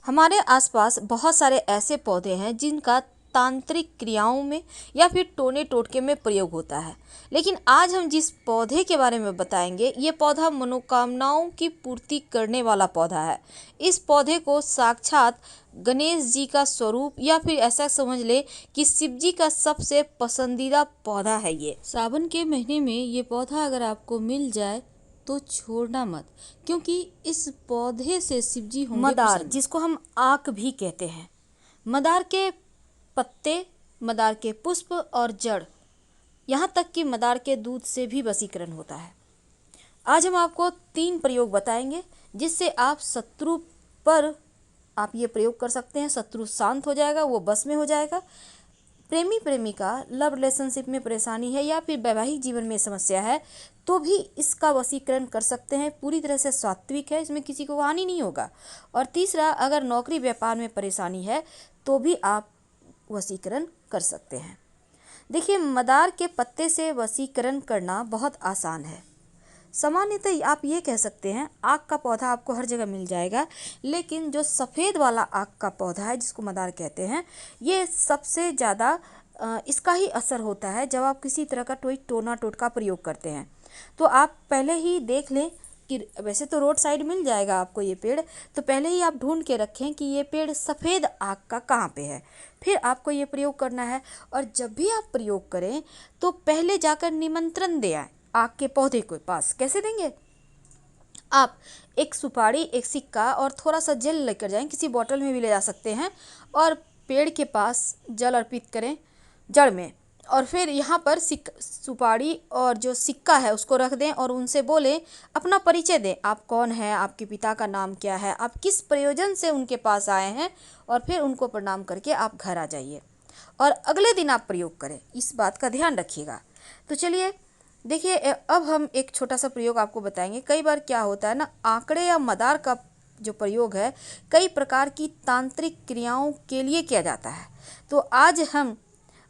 हमारे आसपास बहुत सारे ऐसे पौधे हैं जिनका तांत्रिक क्रियाओं में या फिर टोने टोटके में प्रयोग होता है। लेकिन आज हम जिस पौधे के बारे में बताएंगे, ये पौधा मनोकामनाओं की पूर्ति करने वाला पौधा है। इस पौधे को साक्षात गणेश जी का स्वरूप या फिर ऐसा समझ ले कि शिव जी का सबसे पसंदीदा पौधा है। ये सावन के महीने में ये पौधा अगर आपको मिल जाए तो छोड़ना मत, क्योंकि इस पौधे से शिव जी होंगे मदार प्रसन्न। जिसको हम आक भी कहते हैं। मदार के पत्ते, मदार के पुष्प और जड़, यहाँ तक कि मदार के दूध से भी वशीकरण होता है। आज हम आपको 3 प्रयोग बताएंगे जिससे आप शत्रु पर आप ये प्रयोग कर सकते हैं। शत्रु शांत हो जाएगा, वो बस में हो जाएगा। प्रेमी प्रेमिका लव रिलेशनशिप में परेशानी है या फिर वैवाहिक जीवन में समस्या है तो भी इसका वशीकरण कर सकते हैं। पूरी तरह से सात्विक है, इसमें किसी को हानि नहीं होगा। और तीसरा, अगर नौकरी व्यापार में परेशानी है तो भी आप वशीकरण कर सकते हैं। देखिए, मदार के पत्ते से वशीकरण करना बहुत आसान है। सामान्यतः आप ये कह सकते हैं आक का पौधा आपको हर जगह मिल जाएगा, लेकिन जो सफ़ेद वाला आक का पौधा है जिसको मदार कहते हैं, ये सबसे ज़्यादा इसका ही असर होता है जब आप किसी तरह का कोई टोना टोटका प्रयोग करते हैं। तो आप पहले ही देख लें कि वैसे तो रोड साइड मिल जाएगा आपको ये पेड़, तो पहले ही आप ढूंढ के रखें कि ये पेड़ सफ़ेद आक का कहाँ पे है, फिर आपको ये प्रयोग करना है। और जब भी आप प्रयोग करें तो पहले जाकर निमंत्रण दे आए आक के पौधे के पास। कैसे देंगे? आप एक सुपारी, एक सिक्का और थोड़ा सा जल लेकर जाएं, किसी बोतल में भी ले जा सकते हैं, और पेड़ के पास जल अर्पित करें जड़ में। और फिर यहाँ पर सुपारी और जो सिक्का है उसको रख दें और उनसे बोलें, अपना परिचय दें, आप कौन हैं, आपके पिता का नाम क्या है, आप किस प्रयोजन से उनके पास आए हैं, और फिर उनको प्रणाम करके आप घर आ जाइए और अगले दिन आप प्रयोग करें। इस बात का ध्यान रखिएगा। तो चलिए देखिए, अब हम एक छोटा सा प्रयोग आपको बताएंगे। कई बार क्या होता है ना, आंकड़े या मदार का जो प्रयोग है कई प्रकार की तांत्रिक क्रियाओं के लिए किया जाता है। तो आज हम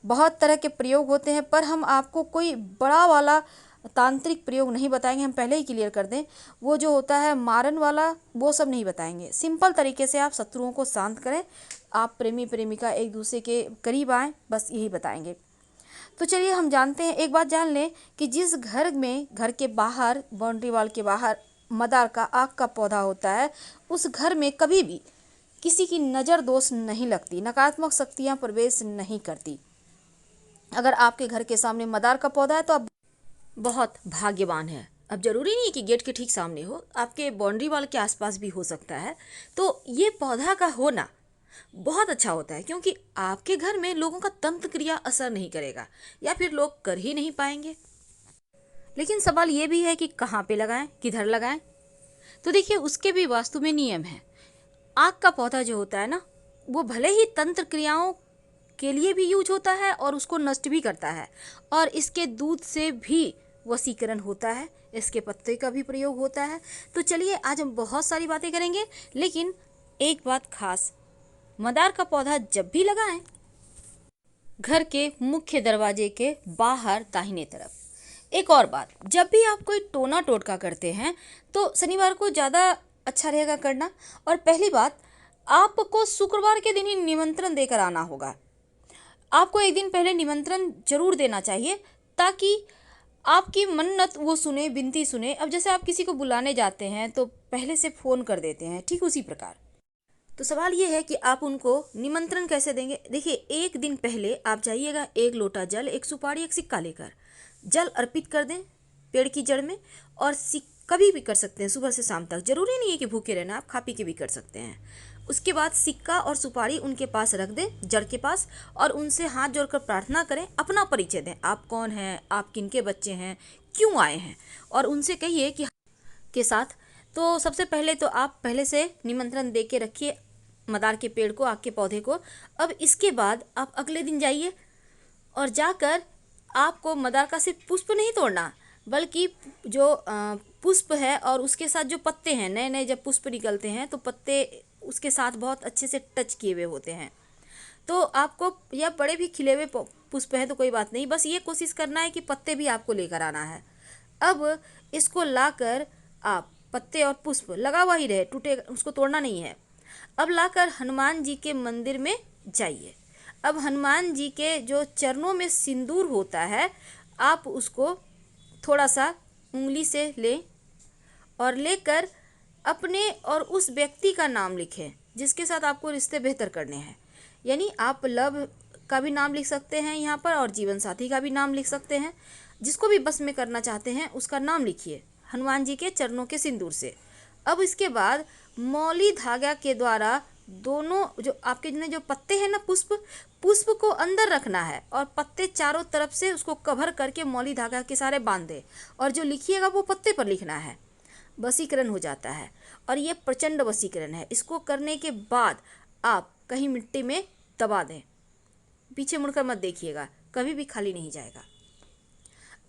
बहुत तरह के प्रयोग होते हैं, पर हम आपको कोई बड़ा वाला तांत्रिक प्रयोग नहीं बताएंगे। हम पहले ही क्लियर कर दें, वो जो होता है मारन वाला, वो सब नहीं बताएंगे। सिंपल तरीके से आप शत्रुओं को शांत करें, आप प्रेमी प्रेमिका एक दूसरे के करीब आएँ, बस यही बताएंगे। तो चलिए हम जानते हैं, एक बात जान लें कि जिस घर में, घर के बाहर, बाउंड्री वॉल के बाहर मदार का आक का पौधा होता है, उस घर में कभी भी किसी की नज़र दोष नहीं लगती, नकारात्मक शक्तियाँ प्रवेश नहीं करती। अगर आपके घर के सामने मदार का पौधा है तो आप बहुत भाग्यवान हैं। अब जरूरी नहीं है कि गेट के ठीक सामने हो, आपके बाउंड्री वॉल के आसपास भी हो सकता है। तो ये पौधा का होना बहुत अच्छा होता है, क्योंकि आपके घर में लोगों का तंत्र क्रिया असर नहीं करेगा या फिर लोग कर ही नहीं पाएंगे। लेकिन सवाल ये भी है कि कहाँ पे लगाएं, किधर लगाएं। तो देखिए, उसके भी वास्तु में नियम है। आक का पौधा जो होता है ना, वो भले ही तंत्र क्रियाओं के लिए भी यूज होता है और उसको नष्ट भी करता है, और इसके दूध से भी वशीकरण होता है, इसके पत्ते का भी प्रयोग होता है। तो चलिए आज हम बहुत सारी बातें करेंगे, लेकिन एक बात खास, मदार का पौधा जब भी लगाएं, घर के मुख्य दरवाजे के बाहर दाहिने तरफ। एक और बात, जब भी आप कोई टोना टोटका करते हैं तो शनिवार को ज़्यादा अच्छा रहेगा करना। और पहली बात, आपको शुक्रवार के दिन ही निमंत्रण देकर आना होगा। आपको एक दिन पहले निमंत्रण जरूर देना चाहिए, ताकि आपकी मन्नत वो सुने, विनती सुने। अब जैसे आप किसी को बुलाने जाते हैं तो पहले से फ़ोन कर देते हैं, ठीक उसी प्रकार। तो सवाल ये है कि आप उनको निमंत्रण कैसे देंगे। देखिए, एक दिन पहले आप जाइएगा, 1 लोटा जल, एक सुपारी, एक सिक्का लेकर जल अर्पित कर दें पेड़ की जड़ में। और कभी भी कर सकते हैं, सुबह से शाम तक, जरूरी नहीं है कि भूखे रहना, आप खा पी के भी कर सकते हैं। उसके बाद सिक्का और सुपारी उनके पास रख दें, जड़ के पास, और उनसे हाथ जोड़कर प्रार्थना करें, अपना परिचय दें, आप कौन हैं, आप किनके बच्चे हैं, क्यों आए हैं, और उनसे कहिए कि के साथ। तो सबसे पहले तो आप पहले से निमंत्रण दे के रखिए मदार के पेड़ को, आक के पौधे को। अब इसके बाद आप अगले दिन जाइए और जाकर आपको मदार का सिर्फ पुष्प नहीं तोड़ना, बल्कि जो पुष्प है और उसके साथ जो पत्ते हैं, नए नए जब पुष्प निकलते हैं तो पत्ते उसके साथ बहुत अच्छे से टच किए हुए होते हैं। तो आपको, या बड़े भी खिले हुए पुष्प हैं तो कोई बात नहीं, बस ये कोशिश करना है कि पत्ते भी आपको लेकर आना है। अब इसको लाकर आप, पत्ते और पुष्प लगा हुआ ही रहे, टूटे, उसको तोड़ना नहीं है। अब लाकर हनुमान जी के मंदिर में जाइए। अब हनुमान जी के जो चरणों में सिंदूर होता है, आप उसको थोड़ा सा उंगली से लें और लेकर अपने और उस व्यक्ति का नाम लिखें जिसके साथ आपको रिश्ते बेहतर करने हैं। यानी आप लव का भी नाम लिख सकते हैं यहाँ पर और जीवन साथी का भी नाम लिख सकते हैं। जिसको भी बस में करना चाहते हैं उसका नाम लिखिए हनुमान जी के चरणों के सिंदूर से। अब इसके बाद मौली धागा के द्वारा दोनों जो आपके जो पत्ते हैं ना, पुष्प को अंदर रखना है और पत्ते चारों तरफ से उसको कवर करके मौली धागा के सारे बांध दे और जो लिखिएगा वो पत्ते पर लिखना है। वशीकरण हो जाता है और ये प्रचंड वशीकरण है। इसको करने के बाद आप कहीं मिट्टी में दबा दें, पीछे मुड़कर मत देखिएगा, कभी भी खाली नहीं जाएगा।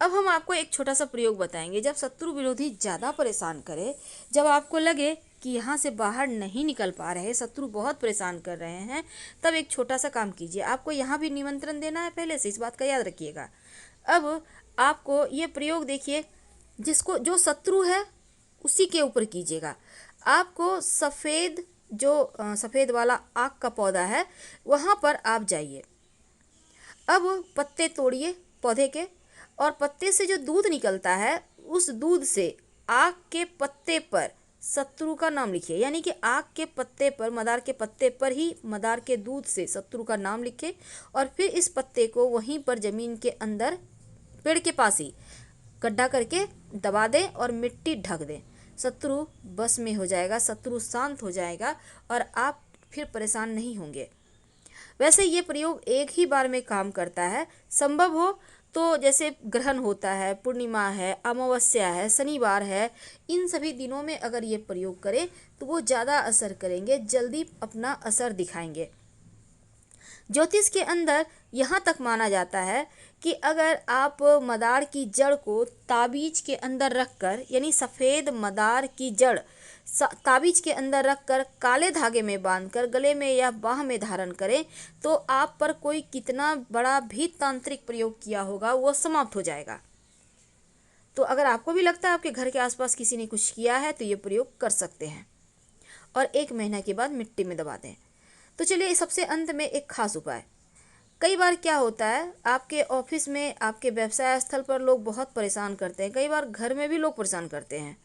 अब हम आपको एक छोटा सा प्रयोग बताएंगे। जब शत्रु विरोधी ज़्यादा परेशान करे, जब आपको लगे कि यहाँ से बाहर नहीं निकल पा रहे, शत्रु बहुत परेशान कर रहे हैं, तब एक छोटा सा काम कीजिए। आपको यहाँ भी निमंत्रण देना है पहले से, इस बात का याद रखिएगा। अब आपको ये प्रयोग देखिए, जिसको जो शत्रु है उसी के ऊपर कीजिएगा। आपको सफ़ेद वाला आक का पौधा है, वहाँ पर आप जाइए। अब पत्ते तोड़िए पौधे के और पत्ते से जो दूध निकलता है उस दूध से आक के पत्ते पर शत्रु का नाम लिखिए। यानी कि आक के पत्ते पर, मदार के पत्ते पर ही मदार के दूध से शत्रु का नाम लिखे और फिर इस पत्ते को वहीं पर ज़मीन के अंदर पेड़ के पास ही गड्ढा करके दबा दें और मिट्टी ढक दें। शत्रु बस में हो जाएगा, शत्रु शांत हो जाएगा और आप फिर परेशान नहीं होंगे। वैसे ये प्रयोग एक ही बार में काम करता है। संभव हो तो जैसे ग्रहण होता है, पूर्णिमा है, अमावस्या है, शनिवार है, इन सभी दिनों में अगर ये प्रयोग करें तो वो ज़्यादा असर करेंगे, जल्दी अपना असर दिखाएंगे। ज्योतिष के अंदर यहाँ तक माना जाता है कि अगर आप मदार की जड़ को ताबीज के अंदर रखकर, यानी सफ़ेद मदार की जड़ ताबीज के अंदर रखकर काले धागे में बांधकर गले में या बाह में धारण करें तो आप पर कोई कितना बड़ा भी तांत्रिक प्रयोग किया होगा वो समाप्त हो जाएगा। तो अगर आपको भी लगता है आपके घर के आसपास किसी ने कुछ किया है तो ये प्रयोग कर सकते हैं और 1 महीना के बाद मिट्टी में दबा दें। तो चलिए सबसे अंत में एक खास उपाय। कई बार क्या होता है, आपके ऑफिस में, आपके व्यवसाय स्थल पर लोग बहुत परेशान करते हैं, कई बार घर में भी लोग परेशान करते हैं।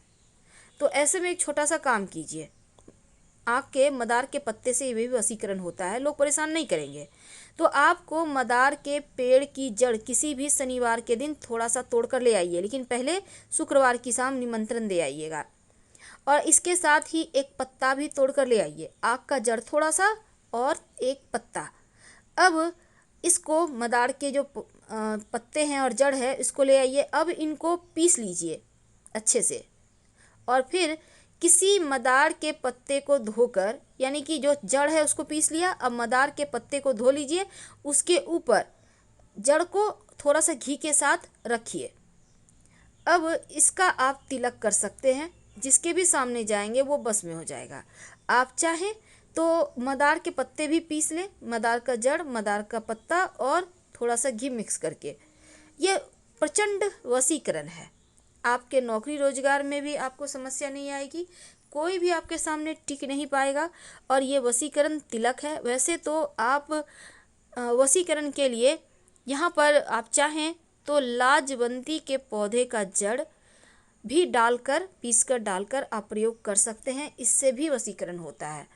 तो ऐसे में एक छोटा सा काम कीजिए। आक के मदार के पत्ते से ये भी वशीकरण होता है, लोग परेशान नहीं करेंगे। तो आपको मदार के पेड़ की जड़ किसी भी शनिवार के दिन थोड़ा सा तोड़कर ले आइए, लेकिन पहले शुक्रवार की शाम निमंत्रण दे आइएगा और इसके साथ ही एक पत्ता भी तोड़कर ले आइए, आक का जड़ थोड़ा सा और एक पत्ता। अब इसको मदार के जो पत्ते हैं और जड़ है इसको ले आइए। अब इनको पीस लीजिए अच्छे से और फिर किसी मदार के पत्ते को धोकर, यानी कि जो जड़ है उसको पीस लिया, अब मदार के पत्ते को धो लीजिए, उसके ऊपर जड़ को थोड़ा सा घी के साथ रखिए। अब इसका आप तिलक कर सकते हैं, जिसके भी सामने जाएंगे वो बस में हो जाएगा। आप चाहें तो मदार के पत्ते भी पीस लें, मदार का जड़, मदार का पत्ता और थोड़ा सा घी मिक्स करके। यह प्रचंड वशीकरण है। आपके नौकरी रोजगार में भी आपको समस्या नहीं आएगी, कोई भी आपके सामने टिक नहीं पाएगा और ये वशीकरण तिलक है। वैसे तो आप वशीकरण के लिए यहाँ पर आप चाहें तो लाजवंती के पौधे का जड़ भी डालकर, पीसकर डालकर आप प्रयोग कर सकते हैं, इससे भी वशीकरण होता है।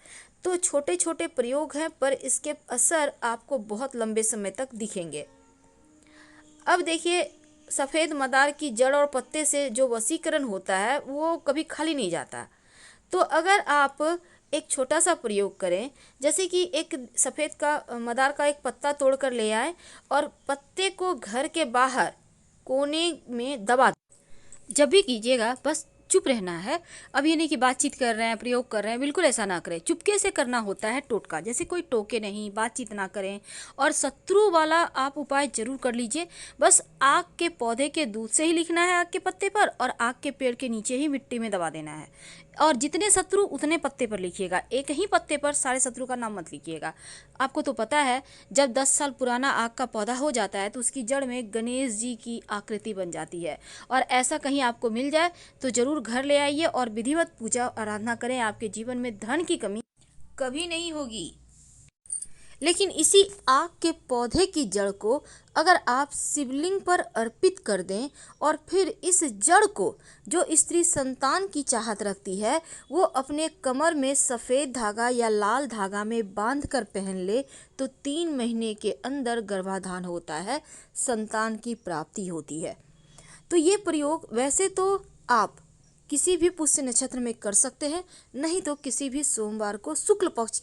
तो छोटे छोटे प्रयोग हैं पर इसके असर आपको बहुत लंबे समय तक दिखेंगे। अब देखिए, सफ़ेद मदार की जड़ और पत्ते से जो वशीकरण होता है वो कभी खाली नहीं जाता। तो अगर आप एक छोटा सा प्रयोग करें, जैसे कि एक सफ़ेद का मदार का एक पत्ता तोड़कर ले आए और पत्ते को घर के बाहर कोने में दबा दें। जब भी कीजिएगा बस चुप रहना है। अब ये नहीं कि बातचीत कर रहे हैं, प्रयोग कर रहे हैं, बिल्कुल ऐसा ना करें। चुपके से करना होता है टोटका, जैसे कोई टोके नहीं, बातचीत ना करें। और शत्रु वाला आप उपाय जरूर कर लीजिए। बस आक के पौधे के दूध से ही लिखना है आक के पत्ते पर और आक के पेड़ के नीचे ही मिट्टी में दबा देना है। और जितने शत्रु उतने पत्ते पर लिखिएगा, एक ही पत्ते पर सारे शत्रु का नाम मत लिखिएगा। आपको तो पता है जब 10 साल पुराना आक का पौधा हो जाता है तो उसकी जड़ में गणेश जी की आकृति बन जाती है। और ऐसा कहीं आपको मिल जाए तो ज़रूर घर ले आइए और विधिवत पूजा आराधना करें। आपके जीवन में धन की कमी कभी नहीं होगी। लेकिन इसी आग के पौधे की जड़ को अगर आप शिवलिंग पर अर्पित कर दें और फिर इस जड़ को जो स्त्री संतान की चाहत रखती है वो अपने कमर में सफ़ेद धागा या लाल धागा में बांध कर पहन ले तो 3 महीने के अंदर गर्भाधान होता है, संतान की प्राप्ति होती है। तो ये प्रयोग वैसे तो आप किसी भी पुष्य नक्षत्र में कर सकते हैं, नहीं तो किसी भी सोमवार को शुक्ल पक्ष